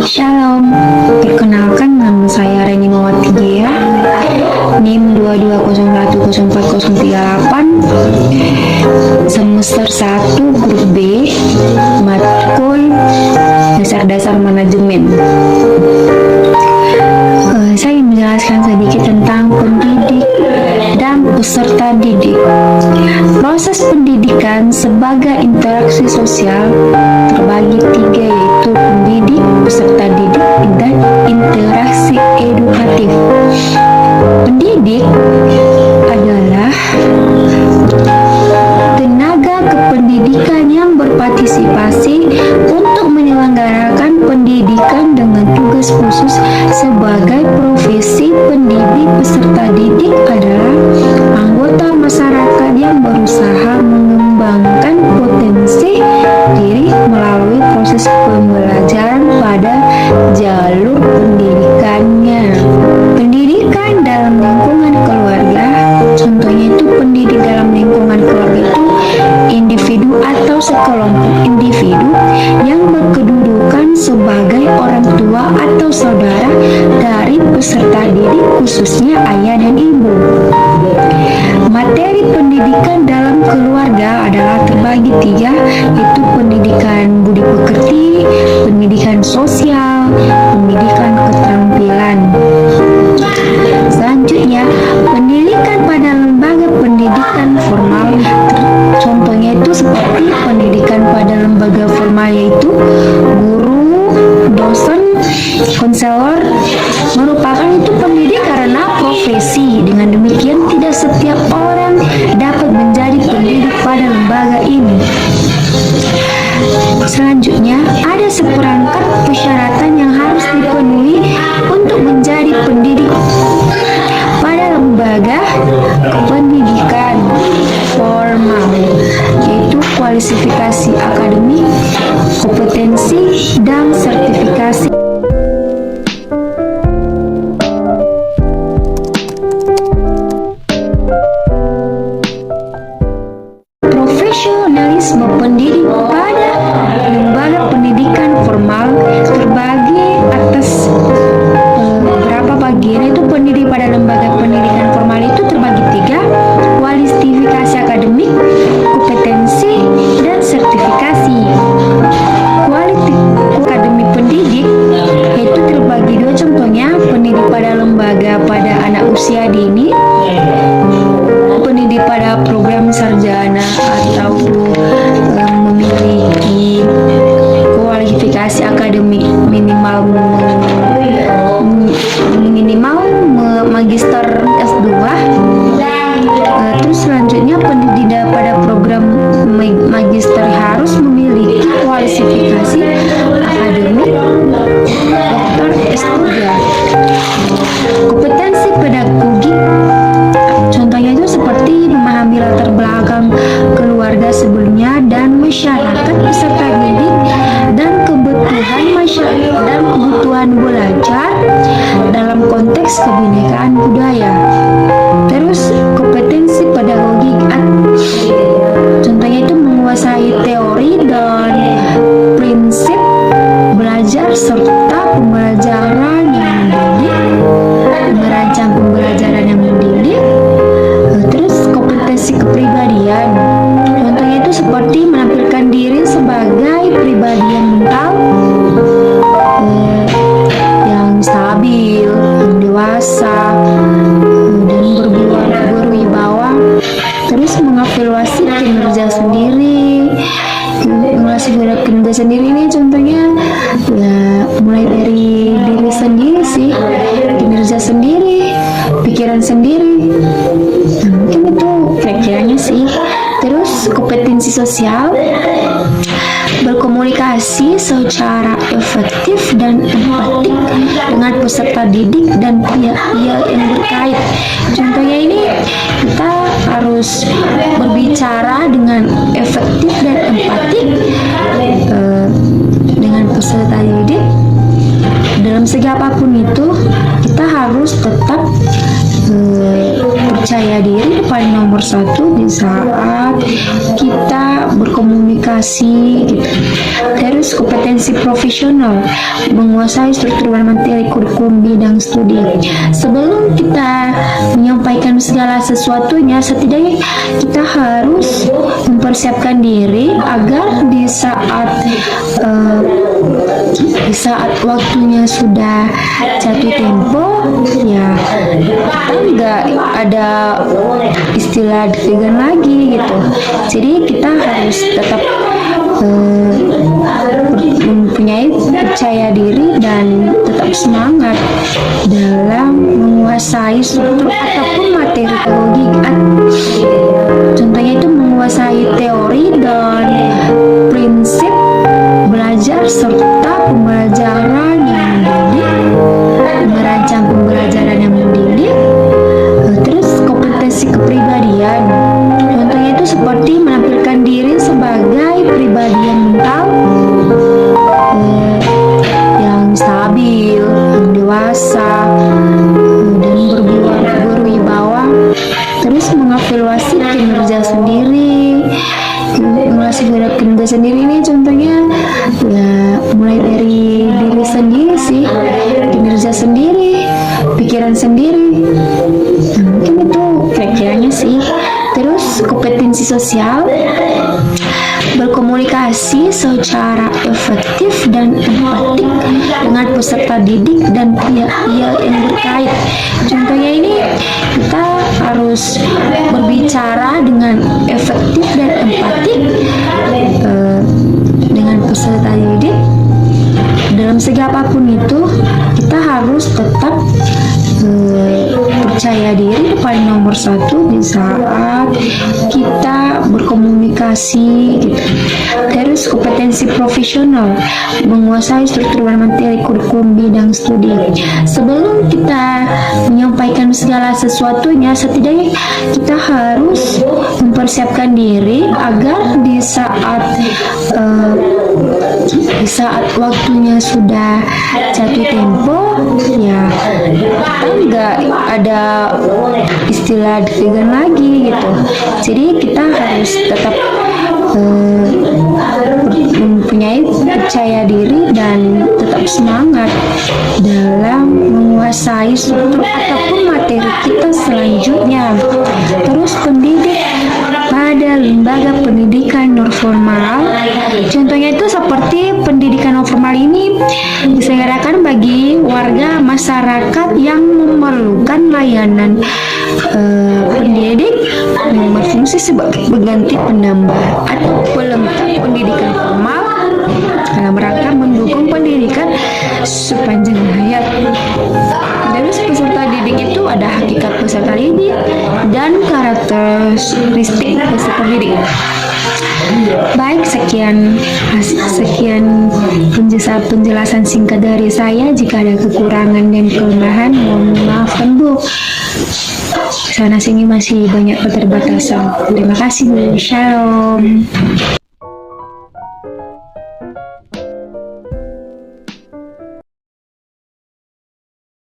Shalom, perkenalkan nama saya Reni Mawati Gia, NIM 22010438, semester 1 grup B, matkul dasar-dasar manajemen. Saya ingin menjelaskan sedikit tentang pendidik dan peserta didik. Proses pendidikan sebagai interaksi sosial terbagi tiga, yaitu pendidik, peserta didik, dan interaksi edukatif. Pendidik adalah tenaga kependidikan yang berpartisipasi untuk menyelenggarakan pendidikan dengan tugas khusus. Sebagai profesi, pendidik peserta didik adalah anggota masyarakat yang berusaha mengembangkan potensi diri melalui proses pembelajaran pada jalur pendidikannya. Pendidikan dalam lingkungan keluarga, contohnya itu pendidik dalam lingkungan keluarga itu individu atau sekelompok individu yang berkedudukan sebagai orang tua atau saudara dari peserta didik, khususnya ayah dan ibu. Materi pendidikan dalam keluarga adalah terbagi tiga, yaitu pendidikan budi pekerti, pendidikan sosial, pendidikan keterampilan. Selanjutnya, pendidikan pada lembaga pendidikan formal, contohnya itu seperti pendidikan pada lembaga formal yaitu guru, dosen, konselor, merupakan itu pendidik karena profesi. Dengan demikian, tidak setiap orang dapat menjadi pendidik pada lembaga ini. Selanjutnya, ada seperangkat persyaratan yang harus dipenuhi untuk menjadi pendidik pada lembaga pendidikan formal, yaitu kualifikasi akademik, kompetensi, dan sertifikasi. Profesionalisme pendidik pada lembaga pendidikan formal terbagi atas beberapa bagian, yaitu pendidik pada lembaga pendidikan formal itu terbagi tiga, kualifikasi akademik, kompetensi, dan sertifikasi. Kualifikasi akademik pendidik yaitu terbagi dua, contohnya pendidik pada lembaga pada anak usia dini, pendidik pada program sarjana atau memiliki kualifikasi akademik minimal magister S2. Terus selanjutnya pendidik pada program magister harus memiliki kualifikasi akademik doktor S3. Kompetensi pedagogik, contohnya itu seperti memahami latar belakang keluarga sebelumnya dan masyarakat peserta didik dan kebutuhan masyarakat dan kebutuhan belajar dalam konteks kebinekaan budaya. Terus kompetensi pedagogik, contohnya itu menguasai teori dan prinsip belajar serta pembelajaran yang mendidik, merancang pembelajaran yang mendidik. Terus kompetensi kepribadian, contohnya itu seperti menampilkan diri sebagai pribadi yang mental, yang stabil, yang dewasa, dan berwibawa. Terus mengevaluasi kinerja sendiri. Kinerja sendiri ini contohnya ya mulai dari diri sendiri sih, kinerja sendiri, pikiran sendiri. Mungkin itu kira-kiranya sih. Terus kompetensi sosial, berkomunikasi secara efektif dan empatik dengan peserta didik dan pihak-pihak yang terkait. Contohnya ini kita harus berbicara dengan efektif dan empatik dengan peserta didik. Dalam segi apapun itu, kita harus tetap percaya diri kepada paling nomor satu di saat kita berkomunikasi gitu. Terus kompetensi profesional, menguasai struktur dan materi kurikulum bidang studi. Sebelum kita menyampaikan segala sesuatunya, setidaknya kita harus mempersiapkan diri agar di saat waktunya sudah jatuh tempo, ya kita nggak ada istilah deg-degan lagi gitu. Jadi kita harus tetap mempunyai percaya diri dan tetap semangat dalam menguasai struktur ataupun materi teologi. Contohnya itu menguasai teori dan prinsip belajar serta pembelajaran yang mendidik, merancang pembelajaran yang mendidik. Terus kompetensi kepribadian, contohnya itu seperti menampilkan diri sebagai pribadi yang mental, yang stabil, yang dewasa, dan berwibawa. Terus mengevaluasi kinerja sendiri. Kinerja sendiri ini contohnya ya mulai dari diri sendiri sih, kinerja sendiri, pikiran sendiri. Nah, mungkin itu kira-kiranya sih. Terus kompetensi sosial, berkomunikasi secara efektif dan empatik dengan peserta didik dan pihak-pihak yang terkait. Contohnya ini kita harus berbicara dengan efektif dan empatik dengan peserta didik. Dalam segala apapun itu, kita harus tetap percaya diri paling nomor satu di saat kita berkomunikasi gitu. Terus kompetensi profesional, menguasai struktur dan materi kurikulum bidang studi. Sebelum kita menyampaikan segala sesuatunya, setidaknya kita harus mempersiapkan diri agar di saat waktunya sudah jatuh tempo, ya kita nggak ada istilah deg-degan lagi gitu. Jadi kita harus tetap mempunyai percaya diri dan tetap semangat dalam menguasai struktur ataupun materi kita selanjutnya. Terus pendidik pada lembaga pendidikan non-formal, contohnya itu seperti pendidikan non-formal ini diselenggarakan bagi warga masyarakat yang memerlukan layanan pendidik yang berfungsi sebagai pengganti, penambah atau pelengkap pendidikan formal dalam rangka mendukung pendidikan sepanjang hayat. Terus peserta didik itu ada hakikat peserta didik dan karakteristik peserta didik. Baik, sekian penjelasan singkat dari saya. Jika ada kekurangan dan kelemahan, mohon maafkan Bu. Sana sini masih banyak keterbatasan. Terima kasih Bu. Shalom.